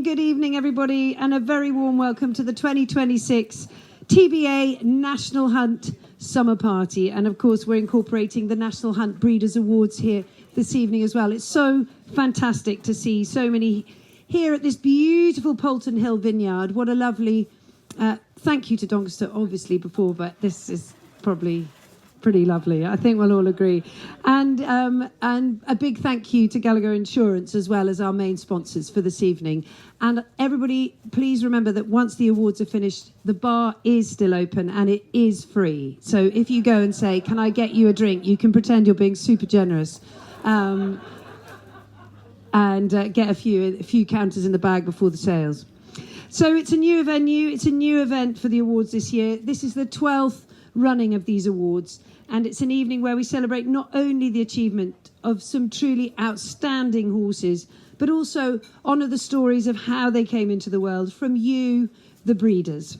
good evening, everybody, and a very warm welcome to the 2026 TBA National Hunt Summer Party. And of course, we're incorporating the National Hunt Breeders' Awards here this evening as well. It's so fantastic to see so many here at this beautiful Poulton Hill vineyard. What a lovely, thank you to Doncaster, obviously, before, but this is probably pretty lovely. I think we'll all agree. And a big thank you to Gallagher Insurance as well as our main sponsors for this evening. And everybody, please remember that once the awards are finished, the bar is still open and it is free. So if you go and say, "Can I get you a drink?" you can pretend you're being super generous. And get a few counters in the bag before the sales. So it's a new venue. It's a new event for the awards this year. This is the 12th running of these awards. And it's an evening where we celebrate not only the achievement of some truly outstanding horses, but also honour the stories of how they came into the world from you, the breeders.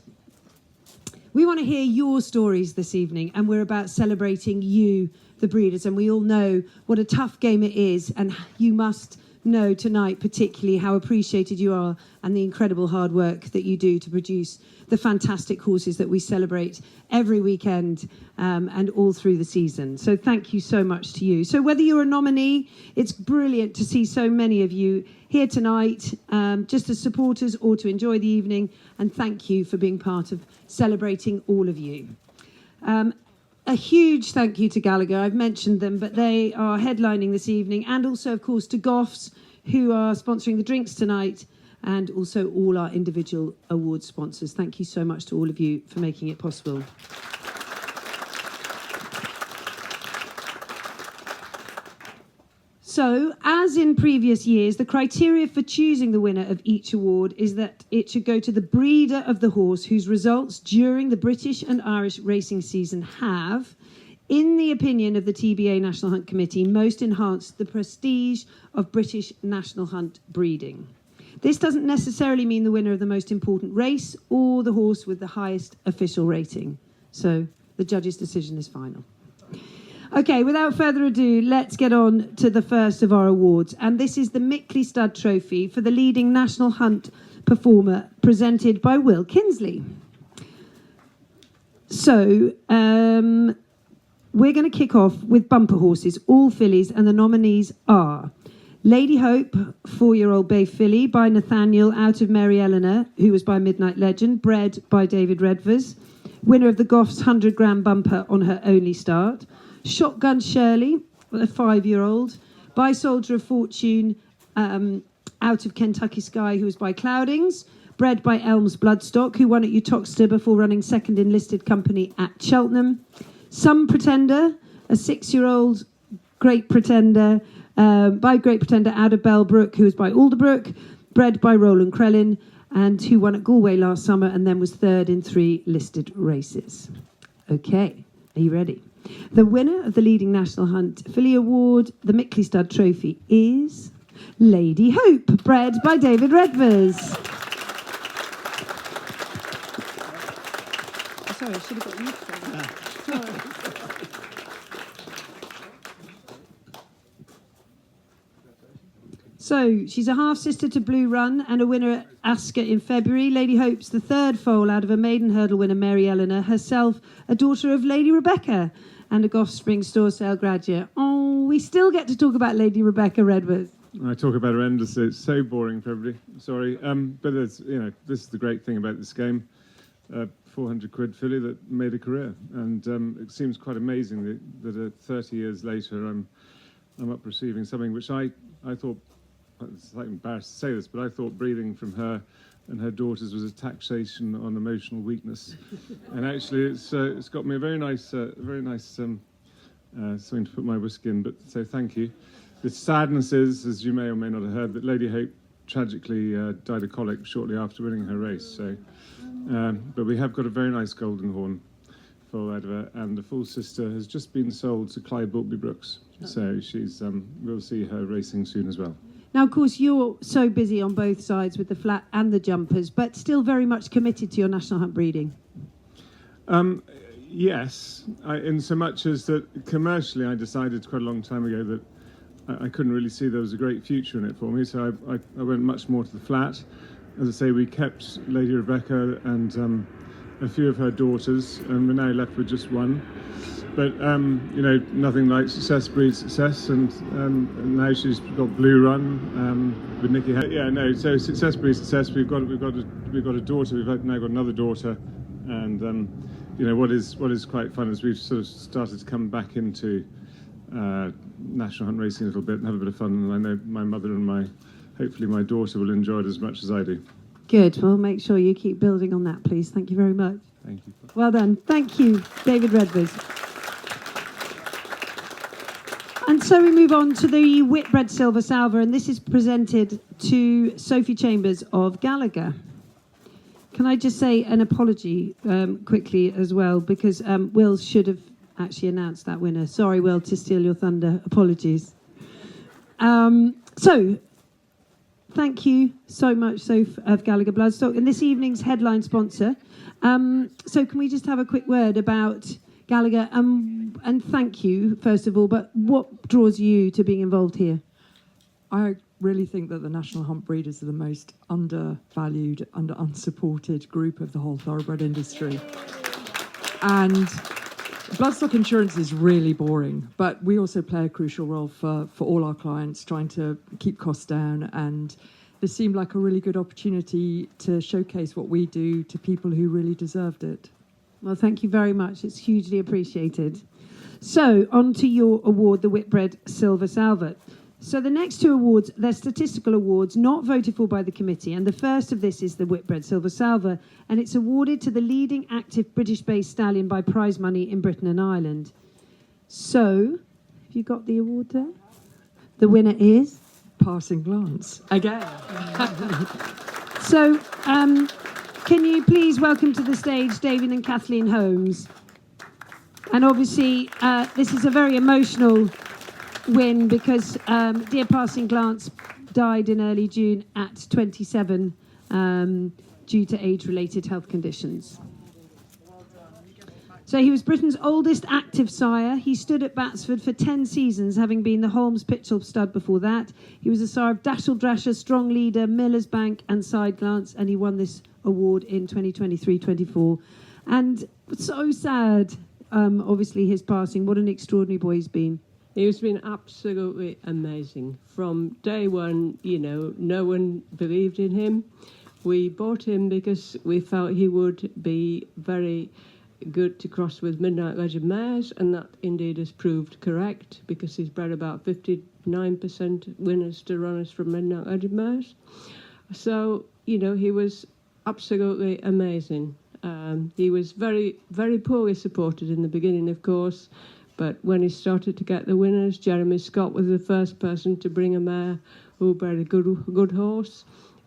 We want to hear your stories this evening, and we're about celebrating you, the breeders. And we all know what a tough game it is, and you must know tonight particularly how appreciated you are and the incredible hard work that you do to produce the fantastic horses that we celebrate every weekend and all through the season. So thank you so much to you. So whether you're a nominee, it's brilliant to see so many of you here tonight just as supporters or to enjoy the evening, and thank you for being part of celebrating all of you. A huge thank you to Gallagher. I've mentioned them, but they are headlining this evening, and also, of course, to Goffs, who are sponsoring the drinks tonight, and also all our individual award sponsors. Thank you so much to all of you for making it possible. So, as in previous years, the criteria for choosing the winner of each award is that it should go to the breeder of the horse whose results during the British and Irish racing season have, in the opinion of the TBA National Hunt Committee, most enhanced the prestige of British National Hunt breeding. This doesn't necessarily mean the winner of the most important race or the horse with the highest official rating. So, the judge's decision is final. Okay, without further ado, let's get on to the first of our awards. And this is the Mickley Stud Trophy for the leading National Hunt performer, presented by Will Kinsley. So, we're going to kick off with bumper horses, all fillies, and the nominees are Lady Hope, 4-year-old bay filly by Nathaniel out of Mary Eleanor, who was by Midnight Legend, bred by David Redvers, winner of the Goffs 100-gram bumper on her only start. Shotgun Shirley, a 5-year-old, by Soldier of Fortune, out of Kentucky Sky, who was by Cloudings, bred by Elms Bloodstock, who won at Uttoxeter before running second in listed company at Cheltenham. Some Pretender, a 6-year-old Great Pretender, by Great Pretender out of Bellbrook, who was by Alderbrook, bred by Roland Crellin, and who won at Galway last summer and then was third in 3 listed races. Okay, are you ready? The winner of the leading National Hunt Filly Award, the Mickley Stud Trophy, is Lady Hope, bred by David Redvers. Sorry, I should have got you to say that. So, she's a half-sister to Blue Run and a winner at Ascot in February. Lady Hope's the third foal out of a maiden hurdle winner, Mary Eleanor, herself a daughter of Lady Rebecca and a Goff Spring store sale graduate. Oh, we still get to talk about Lady Rebecca Redvers. I talk about her endlessly. It's so boring for everybody. Sorry. But it's, this is the great thing about this game. 400 quid filly that made a career. And it seems quite amazing that 30 years later I'm up receiving something which I thought, it's slightly embarrassed to say this, but I thought breeding from her and her daughters was a taxation on emotional weakness. And actually it's got me a very nice something to put my whiskey in, but so thank you. The sadness is, as you may or may not have heard, that Lady Hope tragically died of colic shortly after winning her race. So, but we have got a very nice golden horn foal out of her, and the full sister has just been sold to Clyde Bultby Brooks. So she's we'll see her racing soon as well. Now, of course, you're so busy on both sides with the flat and the jumpers, but still very much committed to your National Hunt breeding. Yes, in so much as that commercially I decided quite a long time ago that I couldn't really see there was a great future in it for me, so I went much more to the flat. As I say, we kept Lady Rebecca and a few of her daughters, and we're now left with just one. But nothing like success breeds success, and now she's got Blue Run with Nikki. So success breeds success. We've got a daughter. We've now got another daughter, and what is quite fun is we've sort of started to come back into national hunt racing a little bit and have a bit of fun. And I know my mother and hopefully my daughter will enjoy it as much as I do. Good. Well, make sure you keep building on that, please. Thank you very much. Thank you. Well done. Thank you, David Redvers. And so we move on to the Whitbred Silver Salver, and this is presented to Sophie Chambers of Gallagher. Can I just say an apology quickly as well, because Will should have actually announced that winner. Sorry, Will, to steal your thunder. Apologies. So, thank you so much, Soph of Gallagher Bloodstock, and this evening's headline sponsor. So can we just have a quick word about Gallagher, and thank you, first of all, but what draws you to being involved here? I really think that the National Hunt breeders are the most undervalued, unsupported group of the whole thoroughbred industry. And bloodstock insurance is really boring, but we also play a crucial role for all our clients, trying to keep costs down, and this seemed like a really good opportunity to showcase what we do to people who really deserved it. Well, thank you very much. It's hugely appreciated. So, on to your award, the Whitbred Silver Salver. So the next two awards, they're statistical awards, not voted for by the committee, and the first of this is the Whitbred Silver Salver, and it's awarded to the leading active British-based stallion by prize money in Britain and Ireland. So, have you got the award there? The winner is? Passing Glance. Again. So, can you please welcome to the stage David and Kathleen Holmes? And obviously, this is a very emotional win because dear Passing Glance died in early June at 27 due to age-related health conditions. So he was Britain's oldest active sire. He stood at Batsford for 10 seasons, having been the Holmes Pitchell stud before that. He was a sire of Dashel Drasher, Strong Leader, Miller's Bank and Side Glance, and he won this award in 2023-24. And so sad, obviously, his passing. What an extraordinary boy he's been. He's been absolutely amazing. From day one, no one believed in him. We bought him because we felt he would be very good to cross with Midnight Legend mares, and that indeed has proved correct because he's bred about 59% winners to runners from Midnight Legend mares. So, he was absolutely amazing. He was very, very poorly supported in the beginning, of course, but when he started to get the winners, Jeremy Scott was the first person to bring a mare who bred a good horse,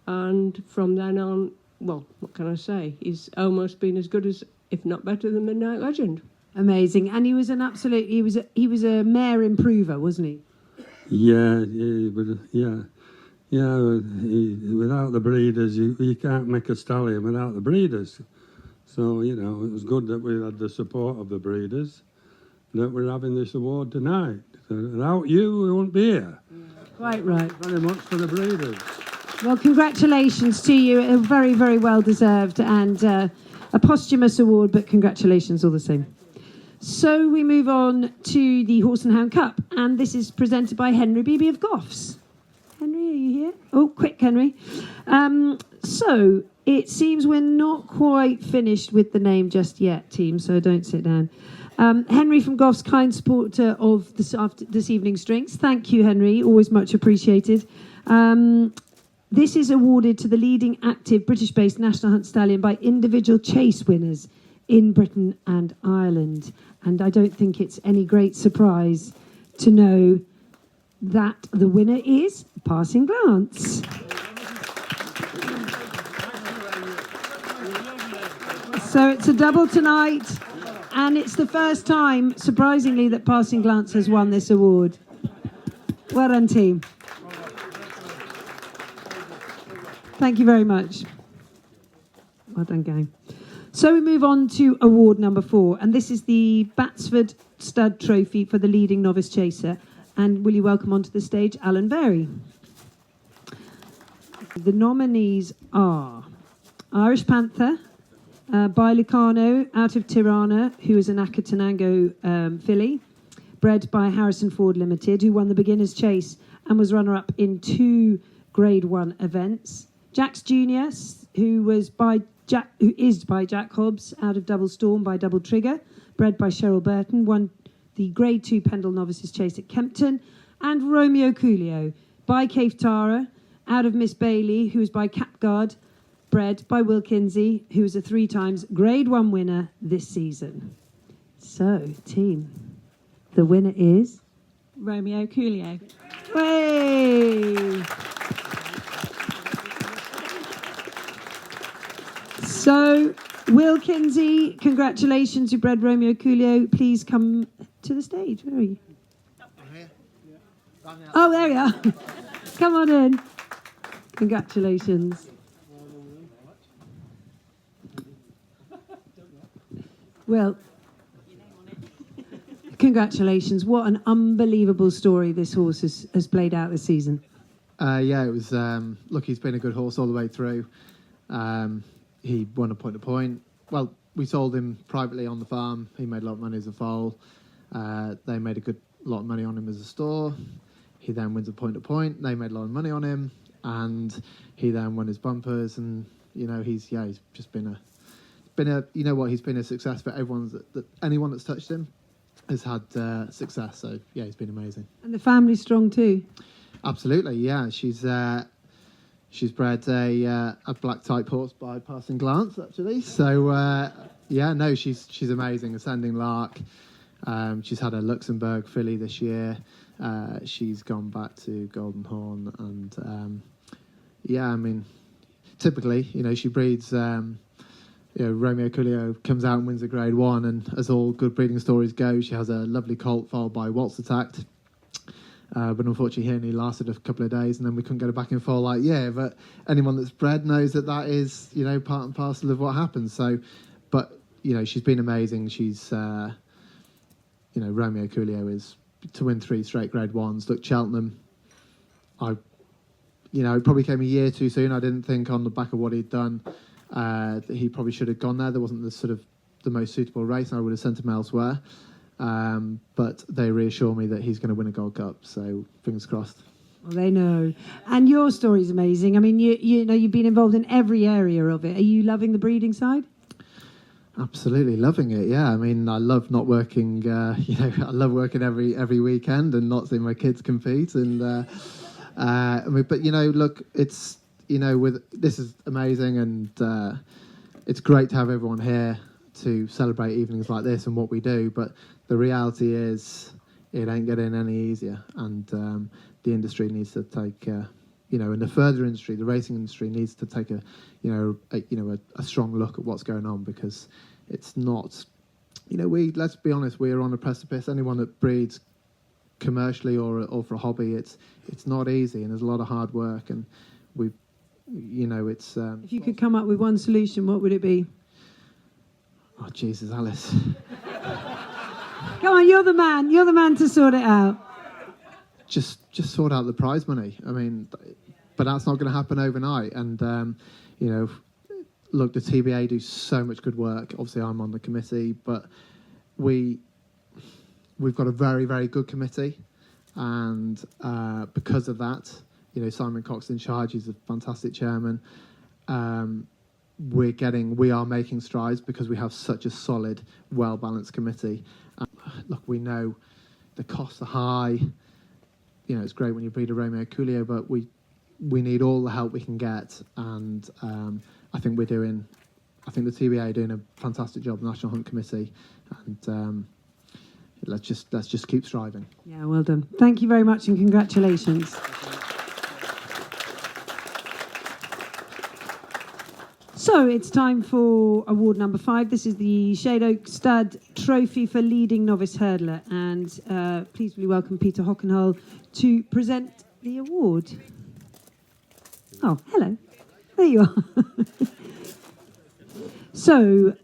and from then on, well, what can I say? He's almost been as good as, if not better than Midnight Legend. Amazing. And he was an absolute, he was a mare improver, wasn't he? Yeah. Without the breeders, you can't make a stallion without the breeders. So, it was good that we had the support of the breeders, that we're having this award tonight. So without you, we wouldn't be here. Quite right. Very much for the breeders. Well, congratulations to you. Very, very well deserved, and a posthumous award, but congratulations all the same. So we move on to the Horse and Hound Cup, and this is presented by Henry Beebe of Goffs. Henry, are you here? Oh, quick, Henry. So it seems we're not quite finished with the name just yet, team, so don't sit down. Henry from Goffs, kind supporter of this evening's drinks. Thank you, Henry. Always much appreciated. This is awarded to the leading active British-based National Hunt stallion by individual chase winners in Britain and Ireland. And I don't think it's any great surprise to know that the winner is Passing Glance. So it's a double tonight, and it's the first time, surprisingly, that Passing Glance has won this award. Well done, team. Thank you very much. Well done, gang. So we move on to award number 4, and this is the Batsford Stud Trophy for the leading novice chaser. And will you welcome onto the stage Alan Berry? The nominees are Irish Panther, by Lucano out of Tirana, who is an Akatanango filly, bred by Harrison Ford Limited, who won the Beginner's Chase and was runner-up in 2 Grade 1 events. Jax Jr., who is by Jack Hobbs out of Double Storm by Double Trigger, bred by Cheryl Burton, won the Grade 2 Pendle Novices Chase at Kempton. And Romeo Coolio by Cave Tara out of Miss Bailey, who is by Capguard, bred by Will Kinsey, who is a 3 times Grade 1 winner this season. So, team, the winner is Romeo Coolio. Way! So, Will Kinsey, congratulations, you bred Romeo Coolio. Please come to the stage. Where are you? Oh, there you are. Come on in. Congratulations. Well, congratulations. What an unbelievable story this horse has played out this season. Yeah, it was. Look, he's been a good horse all the way through. He won a point to point. Well, we sold him privately on the farm. He made a lot of money as a foal. They made a lot of money on him as a store. He then wins a point to point. They made a lot of money on him, and he then won his bumpers. And he's just been a he's been a success for everyone anyone that's touched him has had success. So yeah, he's been amazing. And the family's strong too. Absolutely, yeah. She's bred a black type horse by Passing Glance, actually. So she's amazing. Ascending Lark. She's had a Luxembourg filly this year. She's gone back to Golden Horn, and typically, she breeds. Romeo Coolio comes out and wins a Grade 1, and as all good breeding stories go, she has a lovely colt foaled by Waltz Attacked. But unfortunately, he only lasted a couple of days, and then we couldn't get her back in foal like But anyone that's bred knows that is, part and parcel of what happens. So, but she's been amazing. She's, Romeo Coolio is to win 3 straight Grade 1s. Look, Cheltenham, it probably came a year too soon. I didn't think on the back of what he'd done that he probably should have gone there. There wasn't the most suitable race, and I would have sent him elsewhere. But they reassure me that he's going to win a Gold Cup, so fingers crossed. Well, they know. And your story's amazing. I mean, you've been involved in every area of it. Are you loving the breeding side? Absolutely loving it, yeah. I mean, I love not working, I love working every weekend and not seeing my kids compete. And but look, it's, this is amazing, and it's great to have everyone here to celebrate evenings like this and what we do. But the reality is, it ain't getting any easier, and the industry needs to take, and the further industry, the racing industry, needs to take a strong look at what's going on, because it's not, let's be honest, we're on a precipice. Anyone that breeds commercially or for a hobby, it's not easy, and there's a lot of hard work, and it's. If you could come up with one solution, what would it be? Oh, Jesus, Alice. Come on, you're the man. You're the man to sort it out. Just sort out the prize money. I mean, but that's not going to happen overnight. And look, the TBA do so much good work. Obviously, I'm on the committee, but we've got a very, very good committee, and because of that, Simon Cox's in charge. He's a fantastic chairman. We are making strides because we have such a solid, well-balanced committee. Look, we know the costs are high. It's great when you breed a Romeo Coolio, but we need all the help we can get. And I think the TBA are doing a fantastic job, the National Hunt Committee. And let's just keep striving. Yeah, well done. Thank you very much, and congratulations. So it's time for award number 5. This is the Shade Oak Stud Trophy for Leading Novice Hurdler. And please will you welcome Peter Hockenhull to present the award. Oh, hello. There you are. So,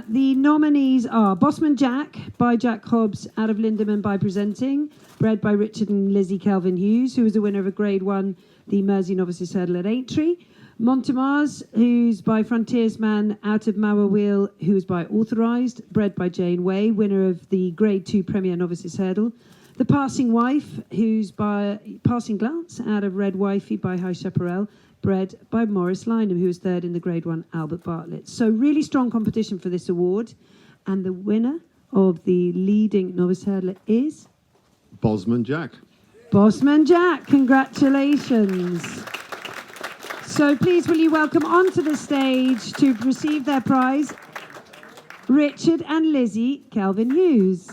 the nominees are Bossman Jack by Jack Hobbs out of Lindeman by Presenting, bred by Richard and Lizzie Kelvin Hughes, who was the winner of a Grade 1, the Mersey Novices Hurdle at Aintree. Montemars, who's by Frontiersman out of Mawawheel, who is by Authorised, bred by Jane Way, winner of the Grade 2 Premier Novices Hurdle. The Passing Wife, who's by Passing Glance out of Red Wifey by High Chaparral, bred by Maurice Lynham, who was third in the Grade 1 Albert Bartlett. So really strong competition for this award. And the winner of the leading novice hurdler is Bosman Jack. Bossman Jack. Congratulations. So please will you welcome onto the stage to receive their prize, Richard and Lizzie Kelvin Hughes.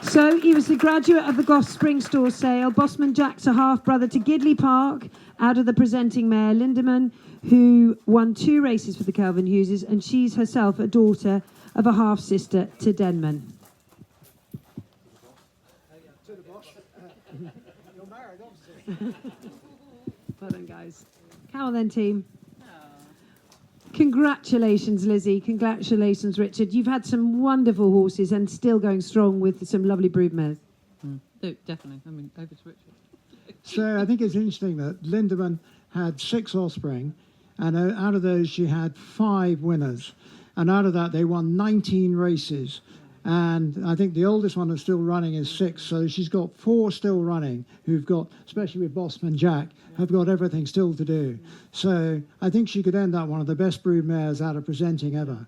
So he was the graduate of the Goss Spring Store sale. Bossman Jack's a half-brother to Gidley Park out of the Presenting mare Lindeman, who won 2 races for the Kelvin Hugheses, and she's herself a daughter of a half-sister to Denman. Well done, guys. Come on then, team. Congratulations, Lizzie. Congratulations, Richard. You've had some wonderful horses and still going strong with some lovely brood mares. Definitely. I mean, over to Richard. So I think it's interesting that Lindeman had 6 offspring, and out of those she had 5 winners. And out of that, they won 19 races. And I think the oldest one that's still running is 6. So she's got 4 still running who've got, especially with Bossman Jack, have got everything still to do. So I think she could end up one of the best brood mares out of Presenting ever.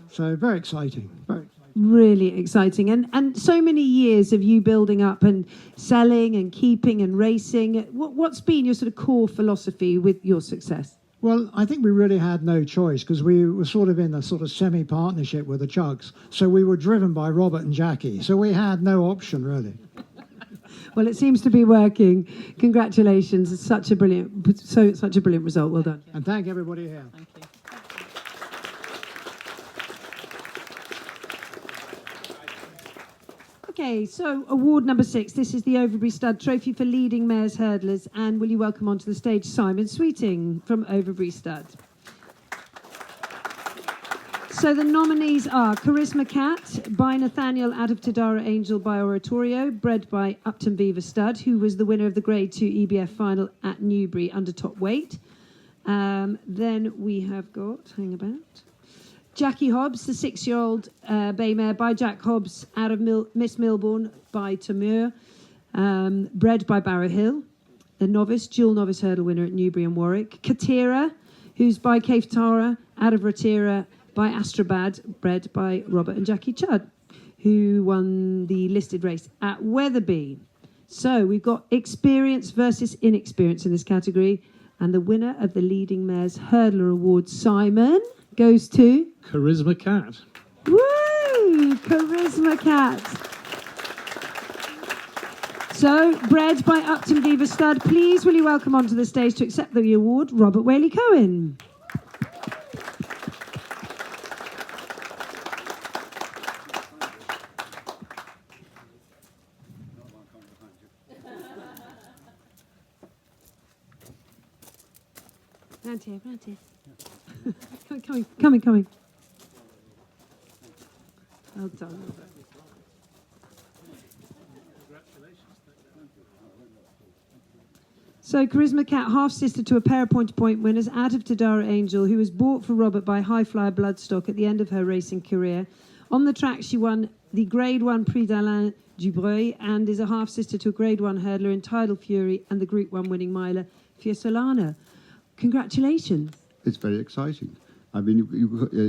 So very exciting. Very exciting. Really exciting. And so many years of you building up and selling and keeping and racing. What's been your sort of core philosophy with your success? Well, I think we really had no choice because we were sort of in a sort of semi-partnership with the Chugs. So we were driven by Robert and Jackie. So we had no option, really. Well, it seems to be working. Congratulations. It's such a brilliant result. Well done. And thank everybody here. Thank you. Okay, so award number 6. This is the Overbury Stud Trophy for Leading Mares Hurdlers. And will you welcome onto the stage Simon Sweeting from Overbury Stud. So the nominees are Charisma Cat by Nathaniel out of Tadara Angel by Oratorio, bred by Upton Beaver Stud, who was the winner of the Grade 2 EBF final at Newbury under top weight. Then we have got, hang about, Jackie Hobbs, the 6-year-old bay mare by Jack Hobbs out of Miss Milbourne by Tamur, bred by Barrow Hill. The novice, dual novice hurdle winner at Newbury and Warwick. Katira, who's by Cave Tara out of Ratira by Astrabad, bred by Robert and Jackie Chudd, who won the listed race at Wetherby. So we've got experience versus inexperience in this category. And the winner of the Leading Mares Hurdler Award, Simon, goes to Charisma Cat. Woo! Charisma Cat. So, bred by Upton Beaver Stud, please will you welcome onto the stage to accept the award, Robert Whaley Cohen. Round here. Coming. Well done. So Charisma Cat, half-sister to a pair of point-to-point winners out of Tadara Angel, who was bought for Robert by High Flyer Bloodstock at the end of her racing career. On the track, she won the Grade 1 Prix d'Alain Dubreuil and is a half-sister to a Grade 1 hurdler in Tidal Fury and the Group 1 winning miler, Fiosolana. Congratulations. It's very exciting. I mean,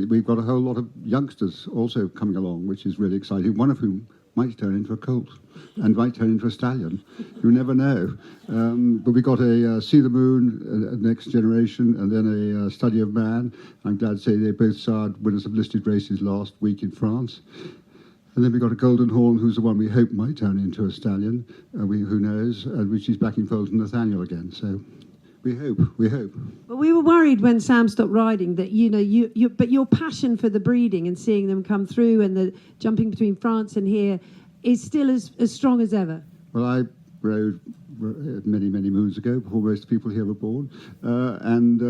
we've got a whole lot of youngsters also coming along, which is really exciting, one of whom might turn into a colt and might turn into a stallion. You never know. But we got a See the Moon, Next Generation, and then a Study of Man. I'm glad to say they both saw winners of listed races last week in France. And then we got a Golden Horn, who's the one we hope might turn into a stallion. Who knows? Which is back in fold to Nathaniel again. So we hope. Well, we were worried when Sam stopped riding that, but your passion for the breeding and seeing them come through and the jumping between France and here is still as strong as ever. Well, I rode many, many moons ago, before most people here were born, and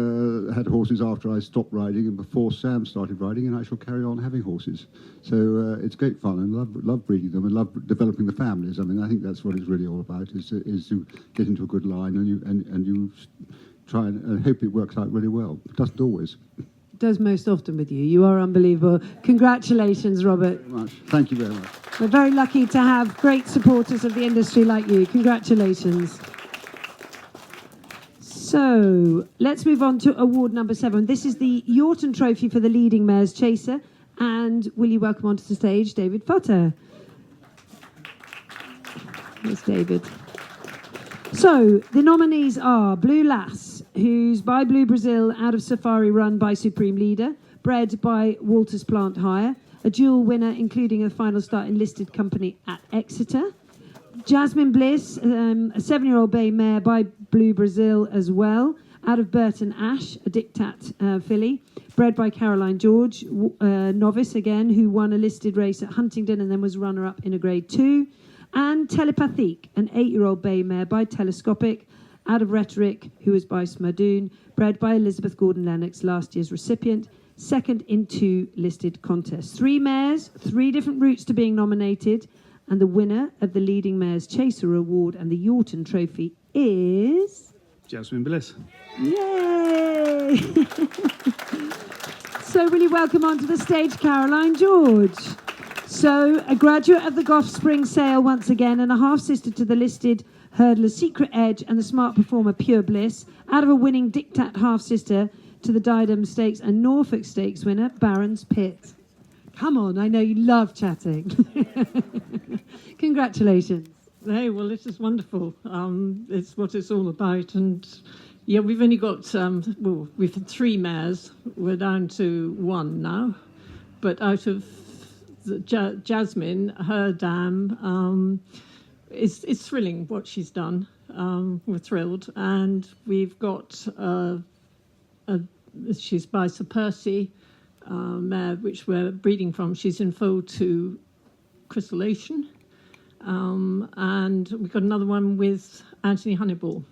had horses after I stopped riding and before Sam started riding, and I shall carry on having horses. So it's great fun, and love breeding them and love developing the families. I mean, I think that's what it's really all about, is to get into a good line, and you try and hope it works out really well. It doesn't always. Does most often with you. You are unbelievable. Congratulations, Robert. Very much. Thank you very much. We're very lucky to have great supporters of the industry like you. Congratulations. So let's move on to award number 7. This is the Yorton Trophy for the leading mares chaser. And will you welcome onto the stage David Potter? Here's David. So the nominees are Blue Lass, who's by Blue Brazil, out of Safari, run by Supreme Leader, bred by Walters Plant Hire, a dual winner including a final start in listed company at Exeter. Jasmine Bliss, a 7-year-old bay mare by Blue Brazil as well, out of Burton Ash, a Dictat filly, bred by Caroline George, novice again, who won a listed race at Huntingdon and then was runner-up in a Grade 2. And Telepathique, an 8-year-old bay mare by Telescopic, out of Rhetoric, who was by Smadoon, bred by Elizabeth Gordon-Lennox, last year's recipient, second in 2 listed contests. 3 mares, 3 different routes to being nominated, and the winner of the Leading Mares Chaser Award and the Yorton Trophy is... Jasmine Bliss. Yay! So will you welcome onto the stage Caroline George? So, a graduate of the Gough Spring Sale once again, and a half-sister to the listed hurdler Secret Edge and the smart performer Pure Bliss, out of a winning Dictat half-sister to the Diadem Stakes and Norfolk Stakes winner Baron's Pit. Come on, I know you love chatting. Congratulations. Hey, well, this is wonderful. It's what it's all about. And yeah, we've only got, we've had 3 mares. We're down to 1 now. But out of Jasmine, her dam, it's thrilling what she's done. We're thrilled. And we've got, she's by Sir Percy, mare, which we're breeding from. She's in foal to Crystal Ocean. And we've got another one with Anthony Honeyball,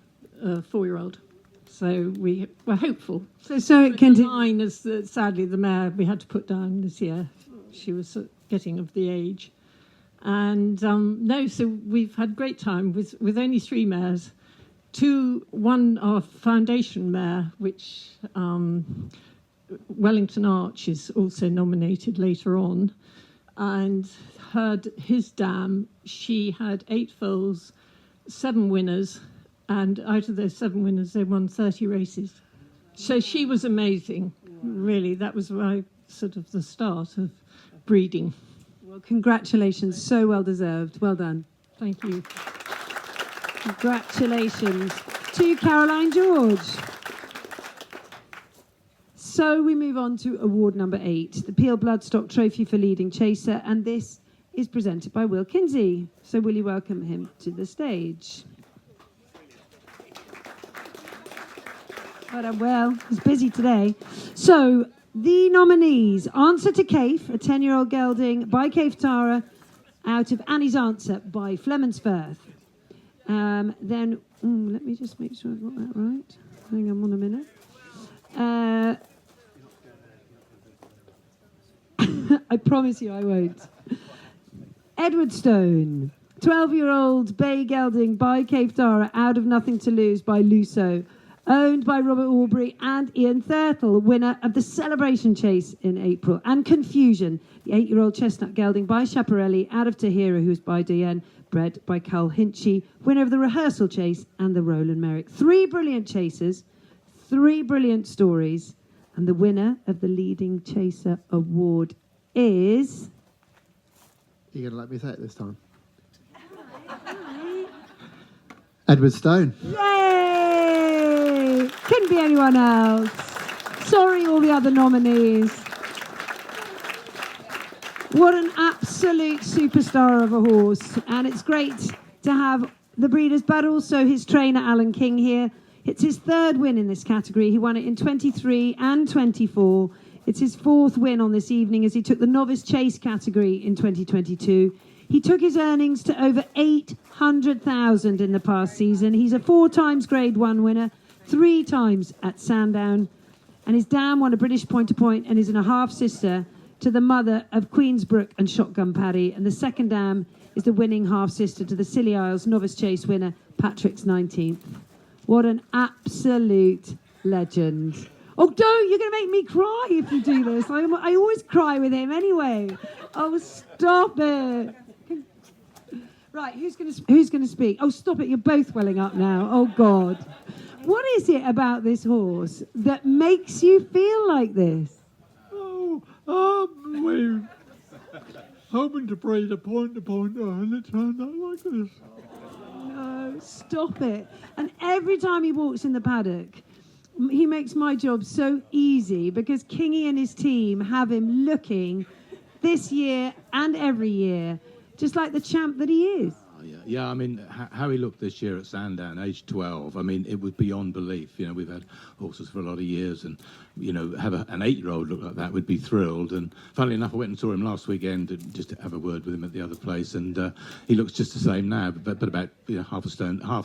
a 4-year-old. So we're hopeful. So it can... Mine is sadly the mare we had to put down this year. She was getting of the age. And so we've had great time with only 3 mares. 2, one our foundation mare, which Wellington Arch is also nominated later on. And his dam, she had 8 foals, 7 winners, and out of those 7 winners, they won 30 races. So she was amazing, really. That was sort of the start of breeding. Well, congratulations. So well deserved. Well done. Thank you. Congratulations to Caroline George. So we move on to award number 8, the Peel Bloodstock Trophy for Leading Chaser, and this is presented by Will Kinsey. So will you welcome him to the stage? Well done, Will. He's busy today. So the nominees: Answer to Cafe, a 10-year-old gelding by Cafe Tara, out of Annie's Answer by Flemonsfirth. Then, let me just make sure I've got that right. Hang on 1 minute. I promise you I won't. Edwardstone, 12-year-old bay gelding by Cape Tara, out of Nothing to Lose by Luso, owned by Robert Aubrey and Ian Thurtle, winner of the Celebration Chase in April. And Confusion, the 8-year-old chestnut gelding by Schiaparelli, out of Tahira, who's by Diane, bred by Carl Hinchy, winner of the Rehearsal Chase and the Roland Merrick. 3 brilliant chasers, 3 brilliant stories, and the winner of the Leading Chaser Award is... You're going to let me say it this time? Edwardstone. Yay! Couldn't be anyone else. Sorry, all the other nominees. What an absolute superstar of a horse. And it's great to have the breeders, but also his trainer, Alan King, here. It's his 3rd win in this category. He won it in 23 and 24. It's his 4th win on this evening as he took the novice chase category in 2022. He took his earnings to over 800,000 in the past season. He's a 4 times Grade 1 winner, 3 times at Sandown. And his dam won a British point-to-point and is in a half-sister to the mother of Queensbrook and Shotgun Paddy. And the second dam is the winning half-sister to the Scilly Isles Novice Chase winner, Patrick's 19th. What an absolute legend. Oh, don't! You're going to make me cry if you do this. I always cry with him anyway. Oh, stop it. Right, who's going to speak? Oh, stop it. You're both welling up now. Oh, God. What is it about this horse that makes you feel like this? We're hoping to breed a point-to-point and it turned out like this. No, stop it. And every time he walks in the paddock, he makes my job so easy because Kingy and his team have him looking this year and every year just like the champ that he is. Yeah, I mean, how he looked this year at Sandown, age 12, I mean, it was beyond belief. You know, we've had horses for a lot of years, and, you know, have an 8-year-old look like that, we'd be thrilled. And funnily enough, I went and saw him last weekend just to have a word with him at the other place, and he looks just the same now, but about, you know, half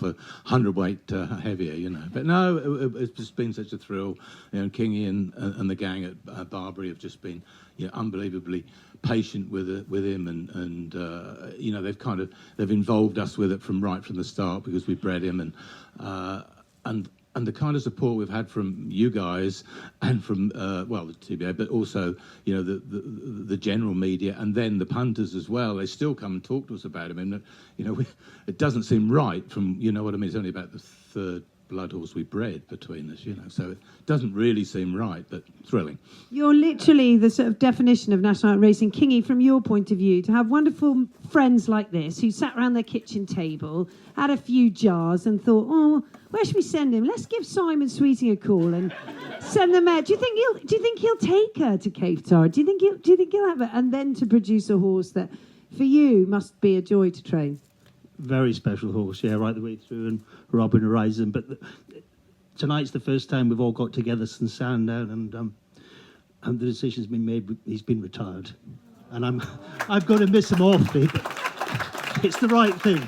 a hundredweight heavier, you know. But no, it's just been such a thrill. You know, Kingy and the gang at Barbary have just been, you know, unbelievably patient with him, and you know, they've involved us with it from the start because we bred him, and the kind of support we've had from you guys and from the TBA, but also, you know, the general media, and then the punters as well. They still come and talk to us about him, and you know, it doesn't seem right from, you know what I mean, it's only about the third blood horse we bred between us, you know, so it doesn't really seem right, but thrilling. You're literally the sort of definition of national racing. Kingy, from your point of view, to have wonderful friends like this who sat around their kitchen table, had a few jars and thought, oh, where should we send him? Let's give Simon Sweeting a call and send them out. Do you think he'll take her to Cape Tar? Do you think he'll have it? And then to produce a horse that for you must be a joy to train. Very special horse, yeah, right the way through, and Robin Horizon. But tonight's the first time we've all got together since Sandown, and the decision's been made. He's been retired, and I've got to miss him awfully, but it's the right thing.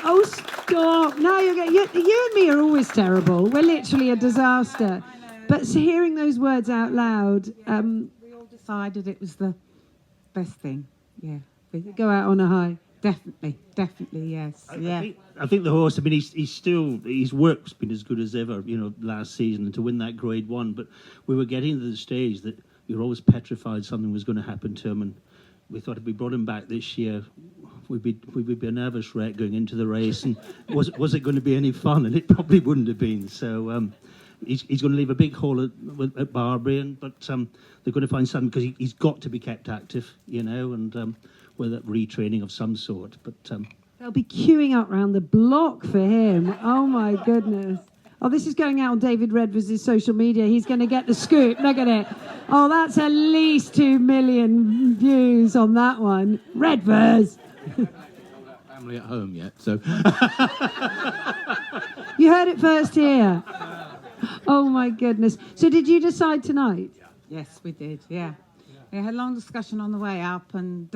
Oh, stop! Now you and me are always terrible. We're literally a disaster. But hearing those words out loud, we all decided it was the best thing. Yeah, go out on a high. Definitely, yes. I think the horse, I mean, his work's been as good as ever, you know, last season, and to win that Grade 1. But we were getting to the stage that you're always petrified something was going to happen to him, and we thought if we brought him back this year, we'd be a nervous wreck going into the race, and was it going to be any fun? And it probably wouldn't have been. So he's going to leave a big hole at Barbary, but they're going to find something, because he's got to be kept active, you know, and with that retraining of some sort. But they'll be queuing up round the block for him. Oh my goodness. Oh, this is going out on David Redvers' social media. He's going to get the scoop. Look at it. Oh, that's at least 2 million views on that one. Redvers. Family at home yet, so. You heard it first here. Oh my goodness. So did you decide tonight? Yes, we did. Yeah, we had a long discussion on the way up, and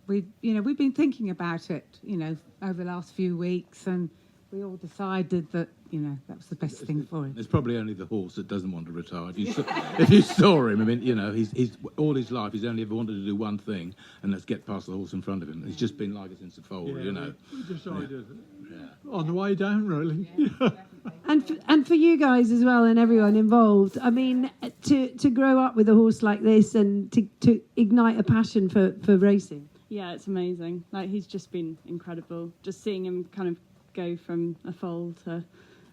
we've been thinking about it, you know, over the last few weeks, and we all decided that, you know, that was the best thing for him. It's probably only the horse that doesn't want to retire. If you saw him, I mean, you know, he's all his life he's only ever wanted to do one thing, and that's get past the horse in front of him. He's just been like it since the foal, you know. We decided on the way down, really. And for you guys as well, and everyone involved, I mean, to grow up with a horse like this and to ignite a passion for racing. Yeah, it's amazing. Like, he's just been incredible. Just seeing him kind of go from a foal to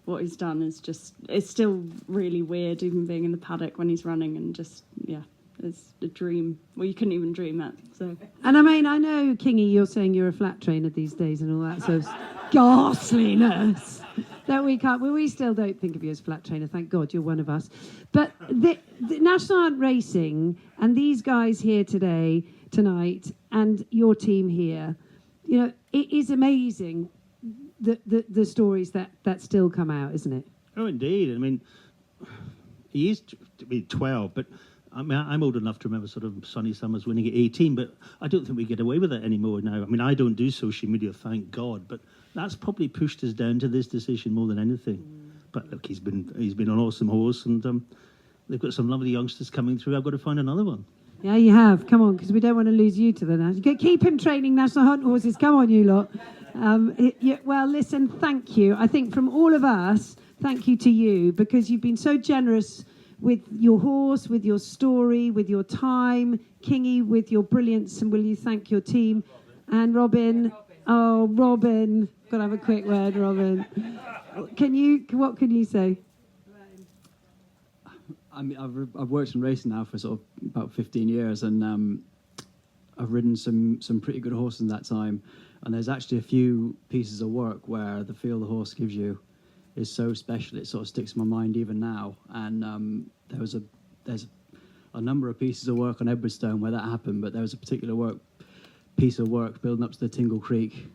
what he's done is just, it's still really weird, even being in the paddock when he's running, and just, yeah, it's a dream. Well, you couldn't even dream that. So. And I mean, I know, Kingy, you're saying you're a flat trainer these days and all that sort of ghastliness that we can't. Well, we still don't think of you as a flat trainer. Thank God you're one of us. But the National Hunt Racing and these guys here tonight, and your team here, you know, it is amazing the stories that still come out, isn't it? Oh, indeed. I mean, he is 12, but I mean, I'm old enough to remember sort of Sonny Summers winning at 18, but I don't think we get away with it anymore now. I mean, I don't do social media, thank God, but that's probably pushed us down to this decision more than anything. But look, he's been an awesome horse, and they've got some lovely youngsters coming through. I've got to find another one. Yeah, you have. Come on, because we don't want to lose you to the national. Keep him training national hunt horses. Come on, you lot. Well, listen, thank you. I think from all of us, thank you to you, because you've been so generous with your horse, with your story, with your time. Kingy, with your brilliance. And will you thank your team? And Robin. Oh, Robin. Got to have a quick word, Robin. What can you say? I mean, I've worked in racing now for sort of about 15 years, and I've ridden some pretty good horses in that time. And there's actually a few pieces of work where the feel the horse gives you is so special, it sort of sticks in my mind even now. And there's a number of pieces of work on Edwardstone where that happened, but there was a particular piece of work building up to the Tingle Creek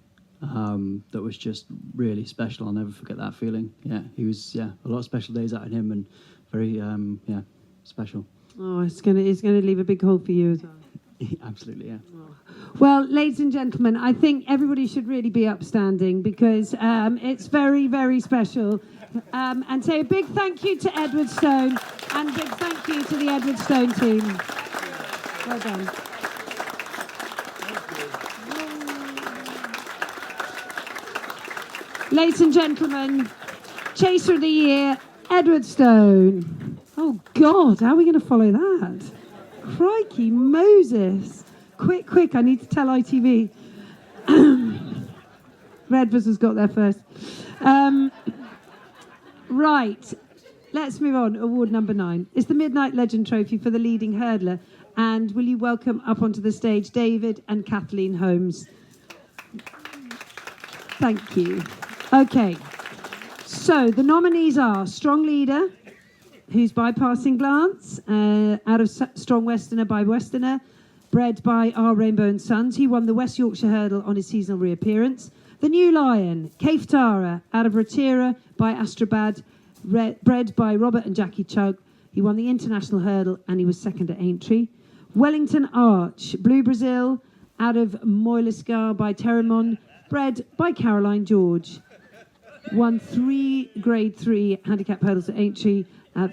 that was just really special. I'll never forget that feeling. Yeah, he was a lot of special days out of him, and very special. Oh, it's gonna leave a big hole for you as well. Absolutely, yeah. Well, ladies and gentlemen, I think everybody should really be upstanding, because it's very, very special. And say a big thank you to Edwardstone, and a big thank you to the Edwardstone team. Well done. Ladies and gentlemen, Chaser of the Year, Edwardstone. Oh, God, how are we going to follow that? Crikey Moses. Quick, I need to tell ITV. Redbus has got there first. Right, let's move on. Award number 9. It's the Midnight Legend Trophy for the leading hurdler. And will you welcome up onto the stage David and Kathleen Holmes? Thank you. Okay, so the nominees are Strong Leader, who's bypassing Glance, out of Strong Westerner by Westerner, bred by Our Rainbow and Sons. He won the West Yorkshire Hurdle on his seasonal reappearance. The New Lion, Kaftara, out of Ratira by Astrabad, bred by Robert and Jackie Chug. He won the International Hurdle and he was second at Aintree. Wellington Arch, Blue Brazil, out of Moiliscar by Terramon, bred by Caroline George. Won 3 Grade 3 handicap hurdles at Aintree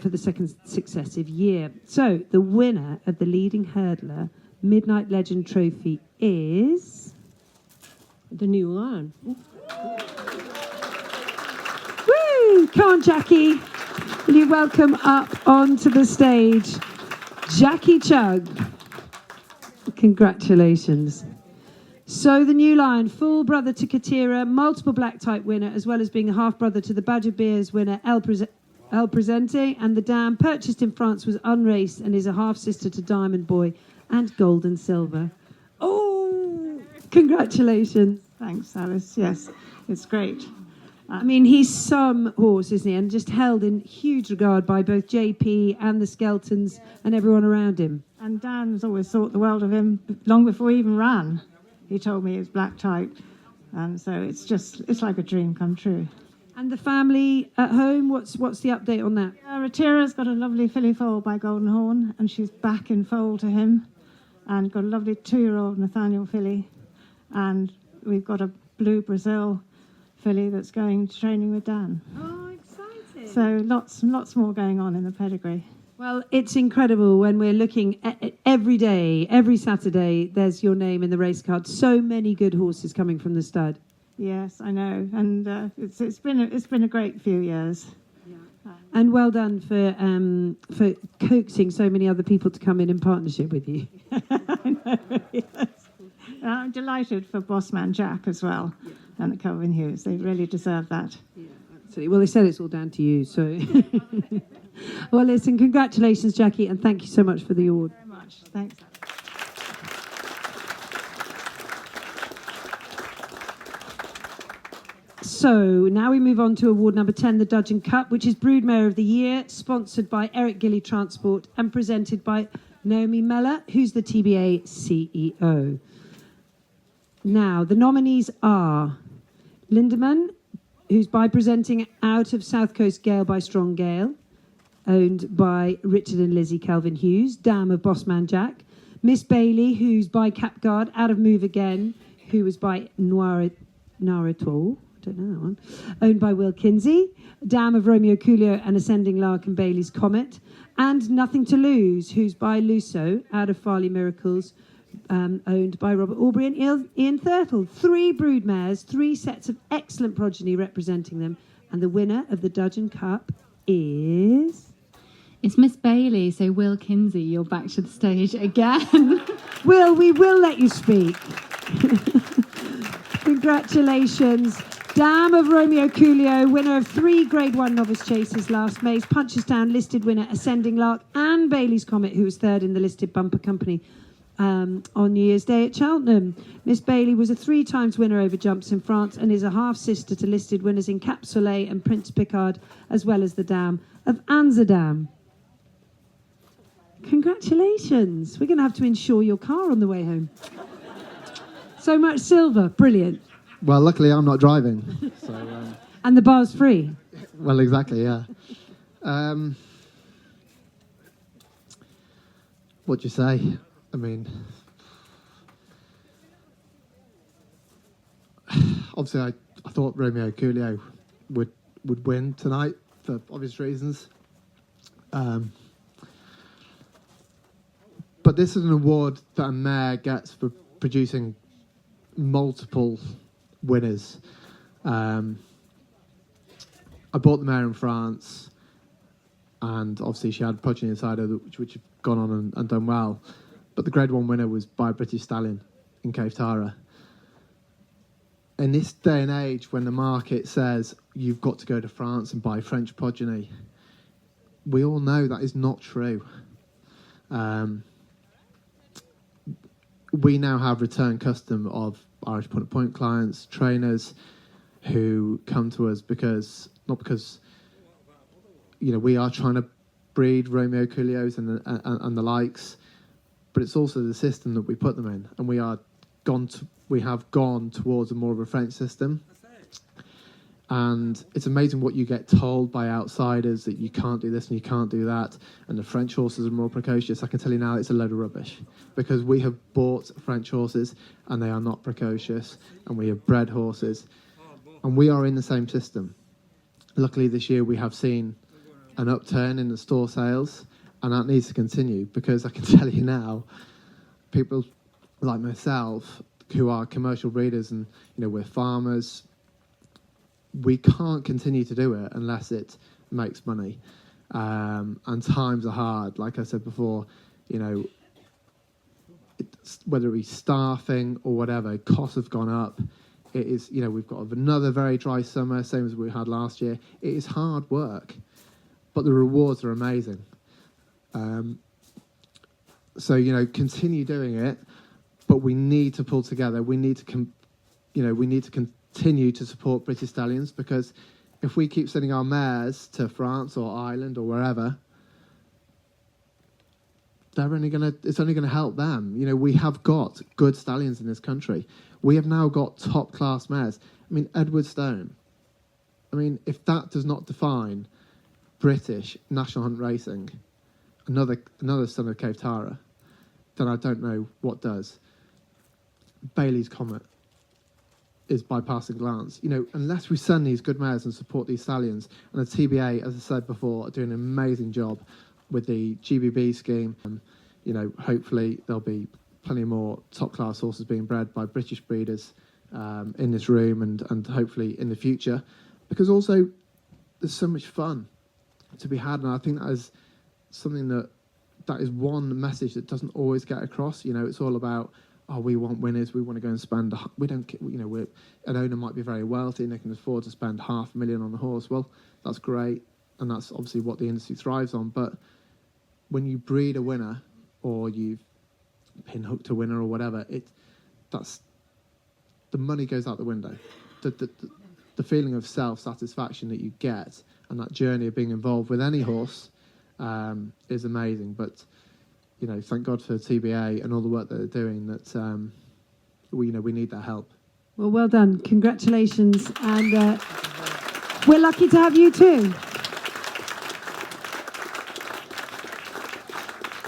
for the second successive year. So the winner of the leading hurdler Midnight Legend Trophy is the New Lion. Woo! Come on, Jackie. Will you welcome up onto the stage Jackie Chug? Congratulations. So the New Lion, full brother to Katira, multiple black type winner, as well as being a half brother to the Badger Beers winner El Presente, and the dam purchased in France was unraced and is a half sister to Diamond Boy and Gold and Silver. Oh, congratulations. Thanks, Alice. Yes, it's great. I mean, he's some horse, isn't he? And just held in huge regard by both JP and the Skeltons and everyone around him. And Dan's always thought the world of him long before he even ran. He told me he was black type, and so it's like a dream come true. And the family at home, what's the update on that? Ratira's got a lovely filly foal by Golden Horn, and she's back in foal to him, and got a lovely 2-year-old Nathaniel filly, and we've got a Blue Brazil filly that's going to training with Dan. Oh, exciting! So lots more going on in the pedigree. Well, it's incredible when we're looking at every day, every Saturday, there's your name in the race card. So many good horses coming from the stud. Yes, I know, and it's been a great few years. Yeah. And well done for coaxing so many other people to come in partnership with you. I know, yes. I'm delighted for Bossman Jack as well, and the Kelvin Hughes. They really deserve that. Yeah, absolutely. Well, they said it's all down to you, so. Well, listen, congratulations, Jackie, and thank you so much for the award. Thank you very much. Thanks. So now we move on to award number 10, the Dudgeon Cup, which is Broodmare of the Year, sponsored by Eric Gilly Transport and presented by Naomi Meller, who's the TBA CEO. Now, the nominees are Lindemann, who's by presenting out of South Coast Gale by Strong Gale, owned by Richard and Lizzie Kelvin Hughes, dam of Bossman Jack. Miss Bailey, who's by Capguard, out of Move Again, who was by Naruto, don't know that one, owned by Will Kinsey, dam of Romeo Coolio and Ascending Lark and Bailey's Comet, and Nothing to Lose, who's by Luso, out of Farley Miracles, owned by Robert Aubrey and Ian Thurtle. 3 broodmares, 3 sets of excellent progeny representing them, and the winner of the Dudgeon Cup is... It's Miss Bailey, so Will Kinsey, you're back to the stage again. Will, we will let you speak. Congratulations. Dam of Romeo Coolio, winner of 3 Grade 1 novice chases last May's Punchestown listed winner Ascending Lark and Bailey's Comet, who was 3rd in the listed bumper company on New Year's Day at Cheltenham. Miss Bailey was a 3 times winner over jumps in France and is a half-sister to listed winners in Cap Soleil and Prince Picard, as well as the dam of Amsterdam. Congratulations. We're going to have to insure your car on the way home. So much silver. Brilliant. Well, luckily I'm not driving. So, and the bar's free. Well, exactly, yeah. What do you say? I mean, obviously I thought Romeo Coolio would win tonight for obvious reasons. But this is an award that a mare gets for producing multiple winners. I bought the mare in France, and obviously she had progeny inside her which have gone on and done well. But the Grade 1 winner was by a British stallion in Cave Tara. In this day and age, when the market says you've got to go to France and buy French progeny, we all know that is not true. We now have return custom of Irish point clients, trainers who come to us not because we are trying to breed Romeo Coolios and the likes, but it's also the system that we put them in, and we have gone towards a more of a French system. And it's amazing what you get told by outsiders, that you can't do this and you can't do that, and the French horses are more precocious. I can tell you now it's a load of rubbish, because we have bought French horses and they are not precocious, and we have bred horses, and we are in the same system. Luckily this year we have seen an upturn in the store sales, and that needs to continue, because I can tell you now, people like myself who are commercial breeders and we're farmers, we can't continue to do it unless it makes money. And times are hard. Like I said before, whether it be staffing or whatever, costs have gone up. It is, we've got another very dry summer, same as we had last year. It is hard work, but the rewards are amazing. So, continue doing it, but we need to pull together. We need to continue to support British stallions, because if we keep sending our mares to France or Ireland or wherever, it's only gonna help them. We have got good stallions in this country. We have now got top class mares. I mean, Edwardstone. I mean, if that does not define British national hunt racing, another son of Cave Tara, then I don't know what does. Bailey's Comet is by passing glance. Unless we send these good mares and support these stallions, and the TBA, as I said before, are doing an amazing job with the GBB scheme. Hopefully there'll be plenty more top-class horses being bred by British breeders in this room, and hopefully in the future, because also there's so much fun to be had, and I think that is something that is one message that doesn't always get across. It's all about, we want winners, we want to go and spend, we don't, an owner might be very wealthy and they can afford to spend $500,000 on the horse. Well, that's great, and that's obviously what the industry thrives on, but when you breed a winner, or you've pinhooked a winner or whatever, that's the money goes out the window. The feeling of self-satisfaction that you get, and that journey of being involved with any horse is amazing. But thank God for TBA and all the work that they're doing. That we need that help. Well done. Congratulations, and we're lucky to have you too.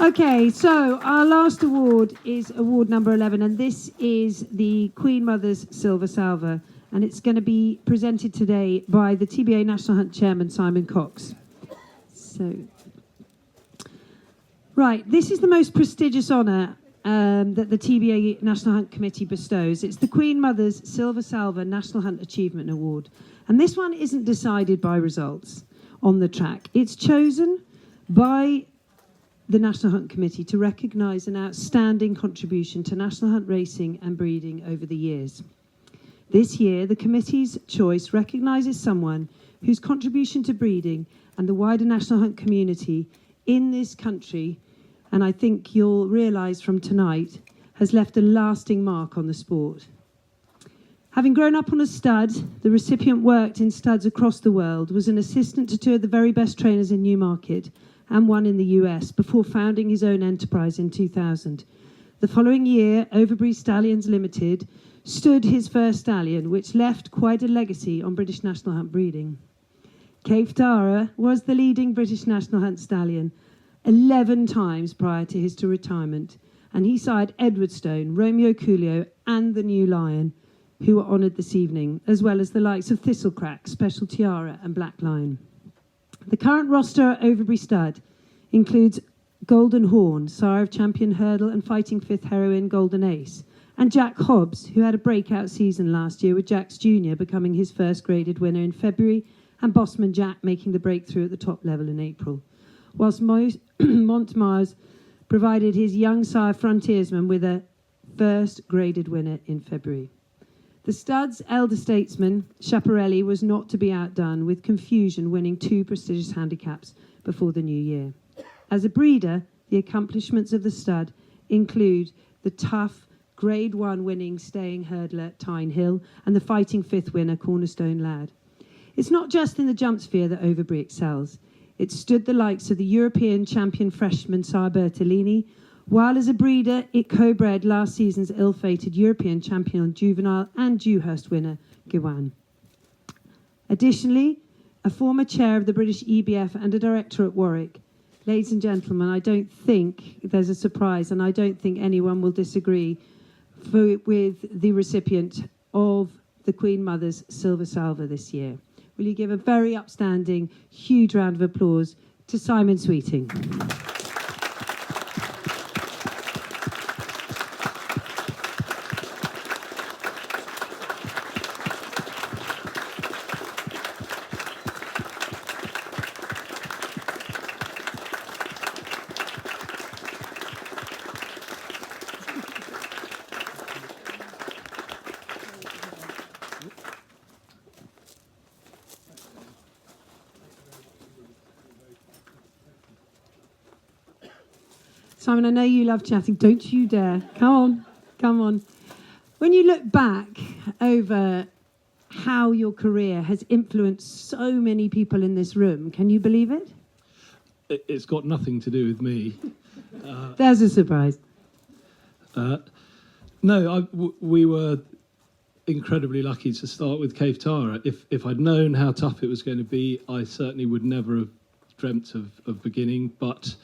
Okay, so our last award is award number 11, and this is the Queen Mother's Silver Salver, and it's going to be presented today by the TBA National Hunt Chairman, Simon Cox. So, right, this is the most prestigious honour that the TBA National Hunt Committee bestows. It's the Queen Mother's Silver Salver National Hunt Achievement Award, and this one isn't decided by results on the track. It's chosen by the National Hunt Committee to recognise an outstanding contribution to national hunt racing and breeding over the years. This year, the committee's choice recognises someone whose contribution to breeding and the wider national hunt community in this country, and I think you'll realise from tonight, has left a lasting mark on the sport. Having grown up on a stud, the recipient worked in studs across the world, was an assistant to two of the very best trainers in Newmarket and one in the US before founding his own enterprise in 2000. The following year, Overbury Stallions Limited stood his first stallion, which left quite a legacy on British National Hunt breeding. Cave Tara was the leading British National Hunt stallion 11 times prior to his retirement, and he sired Edwardstone, Romeo Coolio, and the New Lion, who were honoured this evening, as well as the likes of Thistlecrack, Special Tiara, and Black Lion. The current roster at Overbury Stud includes Golden Horn, sire of Champion Hurdle and Fighting Fifth heroine Golden Ace, and Jack Hobbs, who had a breakout season last year with Jacks Jr. becoming his first graded winner in February, and Bossman Jack making the breakthrough at the top level in April. Whilst Montmars provided his young sire Frontiersman with a first graded winner in February. The stud's elder statesman, Schiaparelli, was not to be outdone, with Confusion winning 2 prestigious handicaps before the new year. As a breeder, the accomplishments of the stud include the tough Grade 1 winning staying hurdler Tyne Hill and the Fighting Fifth winner Cornerstone Lad. It's not just in the jump sphere that Overbury excels. It stood the likes of the European champion freshman sire Bertolini, while as a breeder, it co-bred last season's ill-fated European champion juvenile and Dewhurst winner, Gwan. Additionally, a former chair of the British EBF and a director at Warwick. Ladies and gentlemen, I don't think there's a surprise, and I don't think anyone will disagree with the recipient of the Queen Mother's Silver Salver this year. Will you give a very upstanding, huge round of applause to Simon Sweeting? Simon, I know you love chatting. Don't you dare. Come on. Come on. When you look back over how your career has influenced so many people in this room, can you believe it? It's got nothing to do with me. There's a surprise. We were incredibly lucky to start with Cave Tara. If I'd known how tough it was going to be, I certainly would never have dreamt of beginning. But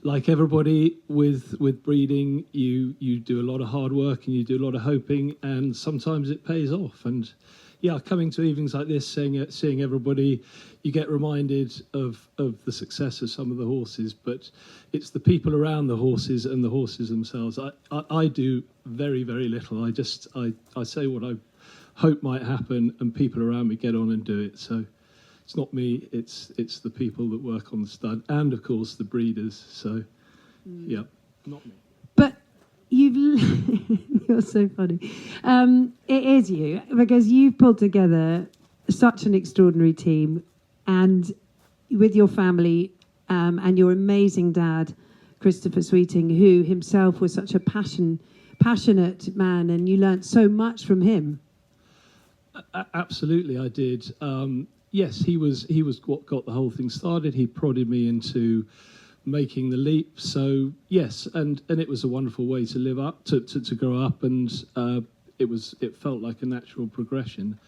like everybody with breeding, you do a lot of hard work and you do a lot of hoping, and sometimes it pays off. And yeah, coming to evenings like this, seeing everybody, you get reminded of the success of some of the horses, but it's the people around the horses and the horses themselves. I do very, very little. I say what I hope might happen, and people around me get on and do it. So it's not me, it's the people that work on the stud, and of course the breeders. So yeah, not me. But you're so funny. It is you, because you've pulled together such an extraordinary team, and with your family and your amazing dad, Christopher Sweeting, who himself was such a passionate man, and you learnt so much from him. Absolutely, I did. Yes, he was what got the whole thing started. He prodded me into making the leap. So yes, and it was a wonderful way to live up, to grow up, and it felt like a natural progression.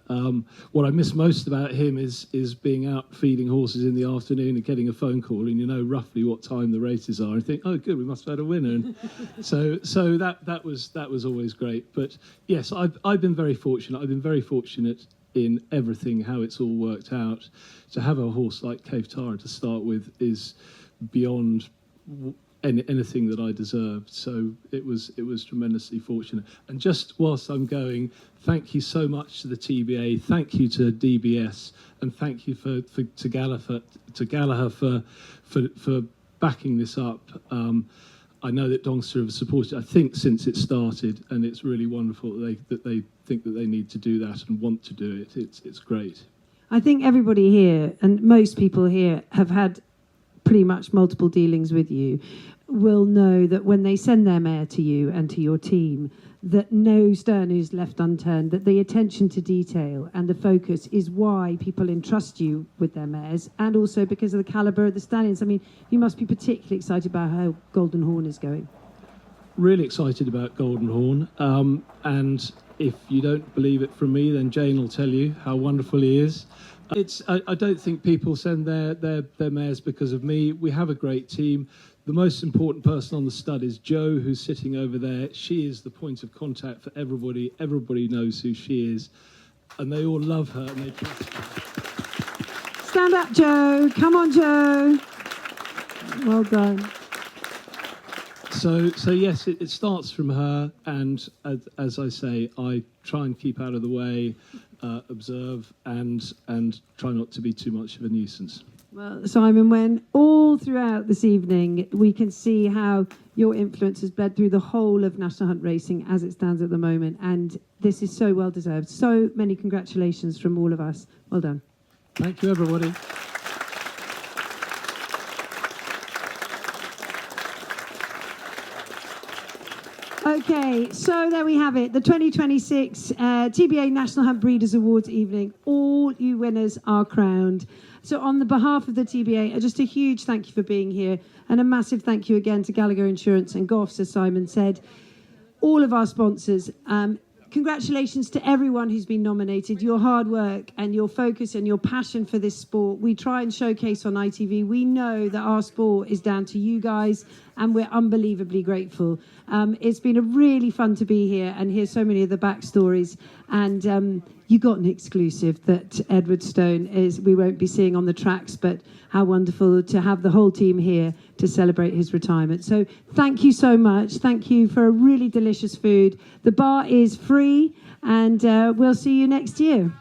What I miss most about him is being out feeding horses in the afternoon and getting a phone call, and you know roughly what time the races are. And think, oh, good, we must have had a winner. And so that was always great. But yes, I've been very fortunate. I've been very fortunate in everything, how it's all worked out. To have a horse like Cave Tara to start with is beyond anything that I deserved. So it was tremendously fortunate. And just whilst I'm going, thank you so much to the TBA, thank you to DBS, and thank you to Gallagher for backing this up. I know that Doncaster have supported, I think, since it started, and it's really wonderful that they think that they need to do that and want to do it. It's great. I think everybody here and most people here have had pretty much multiple dealings with you, will know that when they send their mare to you and to your team, that no stone is left unturned, that the attention to detail and the focus is why people entrust you with their mares, and also because of the calibre of the stallions. I mean, you must be particularly excited about how Golden Horn is going. Really excited about Golden Horn, and if you don't believe it from me, then Jane will tell you how wonderful he is. I don't think people send their mares because of me. We have a great team. The most important person on the stud is Jo, who's sitting over there. She is the point of contact for everybody. Everybody knows who she is, and they all love her and they trust her. Stand up, Jo. Come on, Jo. Well done. So yes, it starts from her, and as I say, I try and keep out of the way, observe, and try not to be too much of a nuisance. Well, Simon, when all throughout this evening we can see how your influence has bled through the whole of National Hunt racing as it stands at the moment, and this is so well deserved. So many congratulations from all of us. Well done. Thank you, everybody. Okay, so there we have it, the 2026 TBA National Hunt Breeders' Awards evening. All you winners are crowned. So on the behalf of the TBA, just a huge thank you for being here, and a massive thank you again to Gallagher Insurance and Goffs, as Simon said, all of our sponsors. Congratulations to everyone who's been nominated. Your hard work and your focus and your passion for this sport, we try and showcase on ITV. We know that our sport is down to you guys, and we're unbelievably grateful. It's been really fun to be here and hear so many of the backstories. And you got an exclusive that Edwardstone we won't be seeing on the tracks, but how wonderful to have the whole team here to celebrate his retirement. So thank you so much. Thank you for a really delicious food. The bar is free, and we'll see you next year.